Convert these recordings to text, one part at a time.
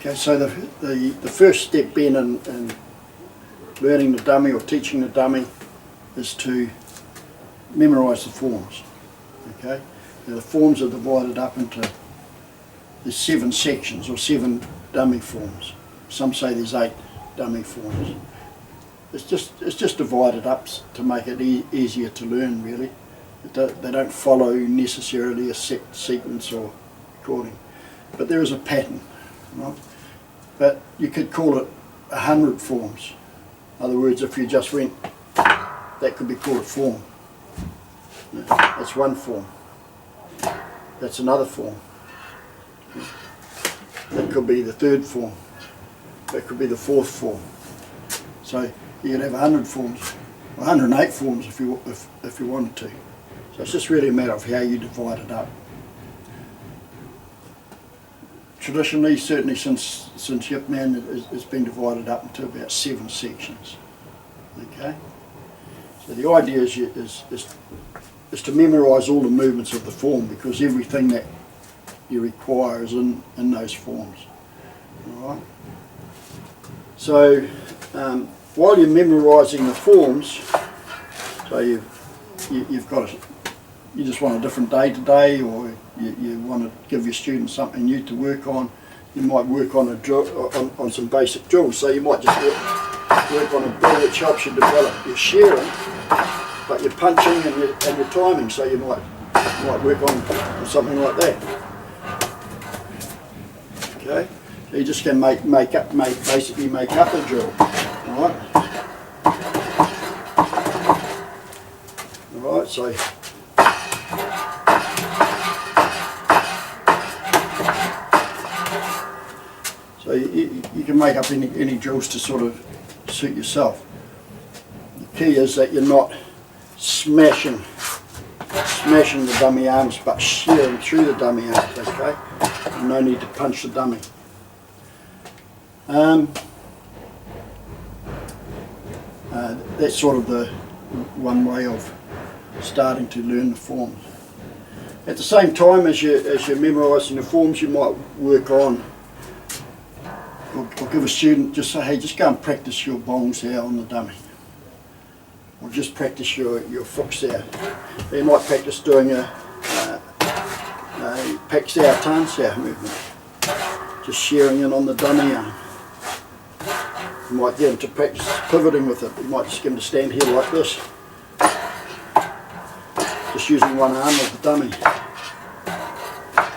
Okay, so the first step being in learning the dummy or teaching the dummy is to memorise the forms. Okay, now the forms are divided up into there's 7 sections or 7 dummy forms. Some say there's 8 dummy forms. It's just divided up to make it easier to learn, really. They don't follow necessarily a set sequence or recording, but there is a pattern, right? But you could call it 100 forms. In other words, if you just went, that could be called a form. That's one form. That's another form. That could be the 3rd form. That could be the 4th form. So you could have 100 forms, 108 forms if you wanted to. So it's just really a matter of how you divide it up. Traditionally, certainly since Yip Man, it's been divided up into about 7 sections. Okay. So the idea is to memorise all the movements of the form, because everything that you require is in those forms. All right. So while you're memorising the forms, so you've got you just want a different day today, or you want to give your students something new to work on. You might work on a drill, on some basic drills. So you might just work on a drill which helps you develop your shearing, but your punching and your timing. So you might work on something like that. Okay, so you just can basically make up a drill. All right. All right. So you can make up any drills to sort of suit yourself. The key is that you're not smashing the dummy arms, but shearing through the dummy arms. Okay, and no need to punch the dummy. That's sort of the one way of starting to learn the forms. At the same time as you're memorising the forms, you might work on, or give a student, just say, hey, just go and practice your bong sow on the dummy, or just practice your fook sow. You might practice doing a pack sow, tan sow movement, just shearing in on the dummy arm. You might get them to practice pivoting with it. You might just get them to stand here like this, just using one arm of the dummy.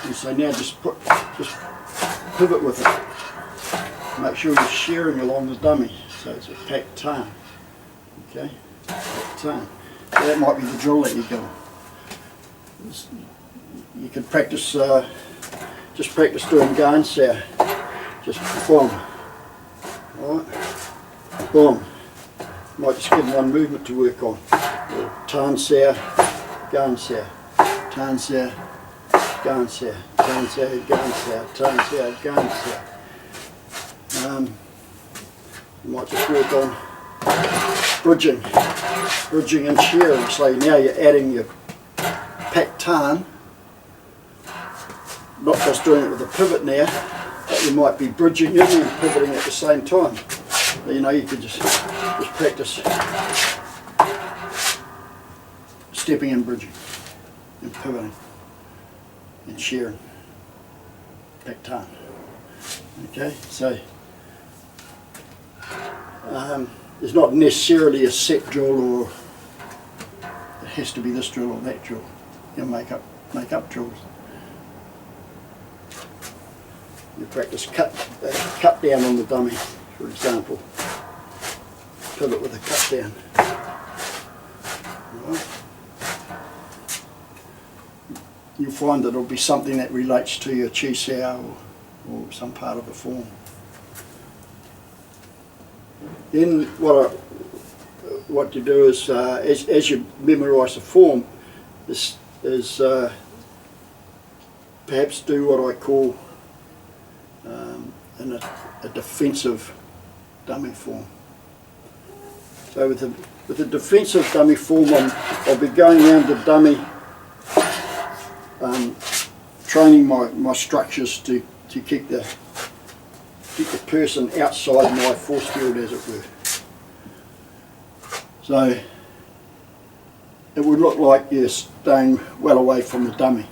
And so now just pivot with it. Make sure you're shearing along the dummy. So it's a pack tan. Okay, pack tan. So that might be the drill that you go. You can practice, just practice doing gun sow. Just boom. Alright, boom. Might just give them one movement to work on. Or tan sow, gun sow, tan sow, gun sow, tan sow, gun sow, tan sow, gun sow. You might just work on bridging and shearing. So now you're adding your pack tan, not just doing it with a pivot now, but you might be bridging in and pivoting at the same time. You know, you could just practice stepping and bridging and pivoting and shearing, pack tan. Okay, so there's not necessarily a set drill, or it has to be this drill or that drill. You make up drills. You practice cut down on the dummy, for example. Pivot with a cut down. Right. You'll find that it'll be something that relates to your chi sow or some part of the form. Then what you do is, as you memorise the form, is perhaps do what I call a defensive dummy form. So with the defensive dummy form, I'll be going around the dummy, training my structures to keep the keep the person outside my force field, as it were. So it would look like you're staying well away from the dummy.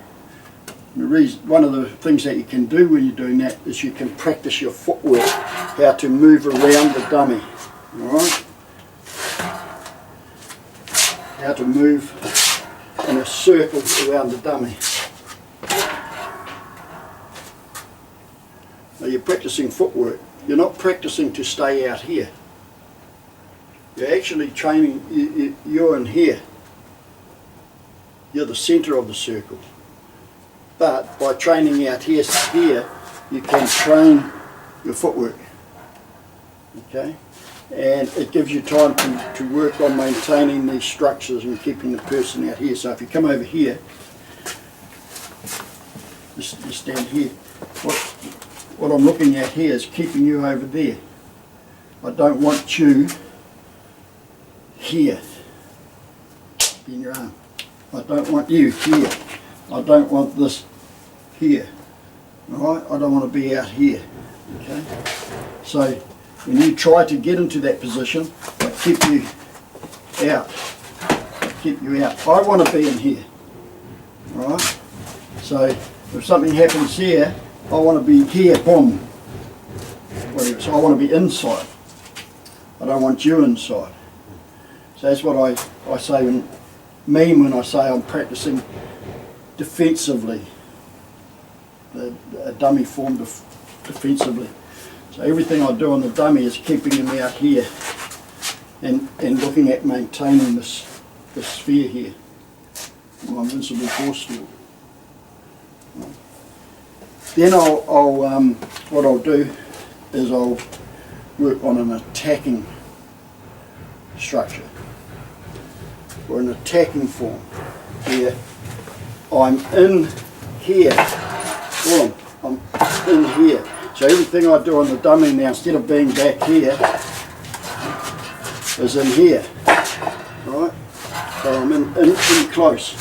One of the things that you can do when you're doing that is you can practice your footwork, how to move around the dummy. Alright? How to move in a circle around the dummy. Now you're practicing footwork. You're not practicing to stay out here. You're actually training, you're in here. You're the centre of the circle. But by training out here, you can train your footwork. Okay? And it gives you time to work on maintaining these structures and keeping the person out here. So if you come over here, you stand here, what I'm looking at here is keeping you over there. I don't want you here in your arm. I don't want you here. I don't want this here. Alright? I don't want to be out here. Okay? So when you try to get into that position, I keep you out. I keep you out. I want to be in here. Alright? So if something happens here, I want to be here, boom. Whatever. So I want to be inside. I don't want you inside. So that's what I say when I say I'm practicing defensively, a dummy form defensively. So everything I do on the dummy is keeping him out here and looking at maintaining this sphere here, my invincible force field. Then what I'll do is I'll work on an attacking structure, or an attacking form, where I'm in here, boom, I'm in here. So everything I do on the dummy now, instead of being back here, is in here, right? So I'm in close.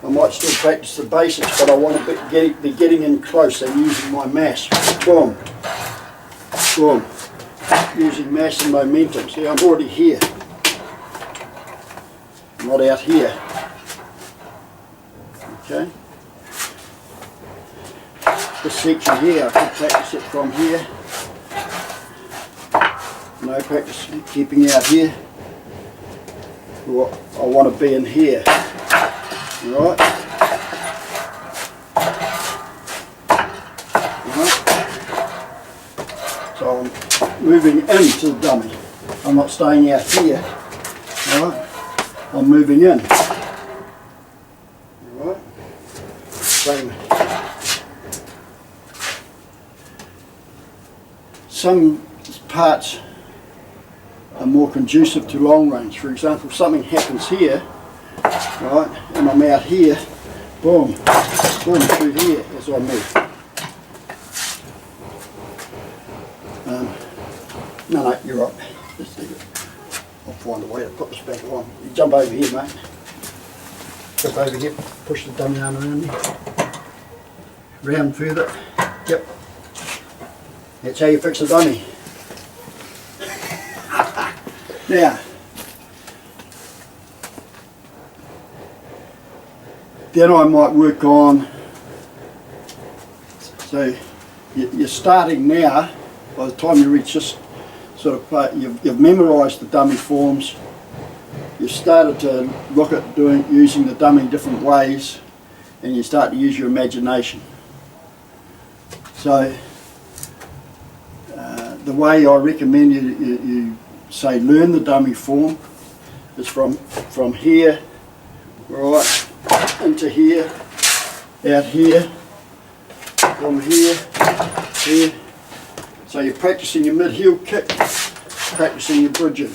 I might still practice the basics, but I want to be getting in close and using my mass. Boom, boom. Using mass and momentum. See, I'm already here. I'm not out here. Okay? This section here, I can practice it from here. No practice keeping out here. Well, I want to be in here. Right? So I'm moving into the dummy. I'm not staying out here. Right? I'm moving in. Right? Same. Some parts are more conducive to long range. For example, if something happens here, right, and I'm out here, boom, boom, through here as I move. No, you're right. I'll find a way to put this back on. You jump over here, mate. Jump over here, push the dummy arm around me. Round further. Yep. That's how you fix a dummy. Now, then I might work on, so you're starting now, by the time you reach this sort of part, you've memorised the dummy forms, you've started to look at using the dummy different ways, and you start to use your imagination. So the way I recommend you say learn the dummy form is from here, right, into here, out here, from here, here. So you're practicing your mid-heel kick, practicing your bridging.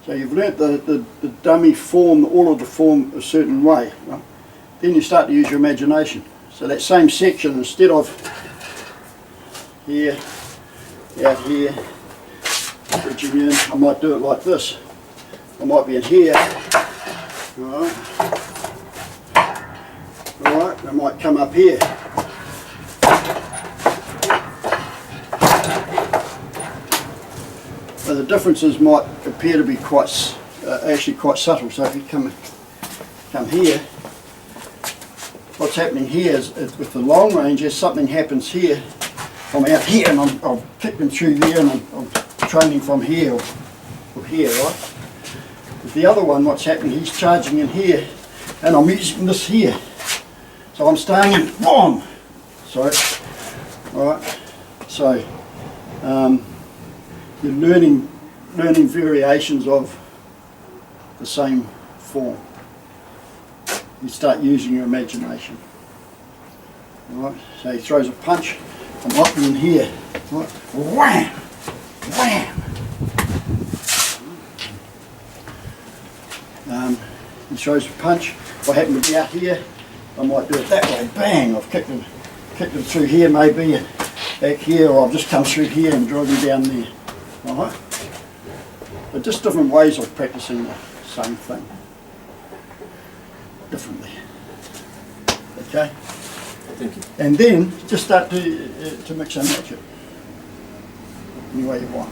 So you've learnt the dummy form, all of the form a certain way. Right? Then you start to use your imagination. So that same section, instead of here, out here, bridging in, I might do it like this. I might be in here, right? Alright, they might come up here. So the differences might appear to be actually quite subtle. So if you come here, what's happening here is with the long range is something happens here. I'm out here and I'm kicking through there and I'm training from here or here, right? With the other one, what's happening, he's charging in here and I'm using this here. So I'm staying in, boom! Sorry. Alright, so you're learning variations of the same form. You start using your imagination. Alright, so he throws a punch, I'm hopping in here. Right. Wham! Wham! He throws a punch. If I happen to be out here, I might do it that way. Bang! I've kicked him through here maybe, and back here, or I've just come through here and drive him down there. Alright? But just different ways of practicing the same thing. Differently. Okay? Thank you. And then just start to mix and match it any way you want.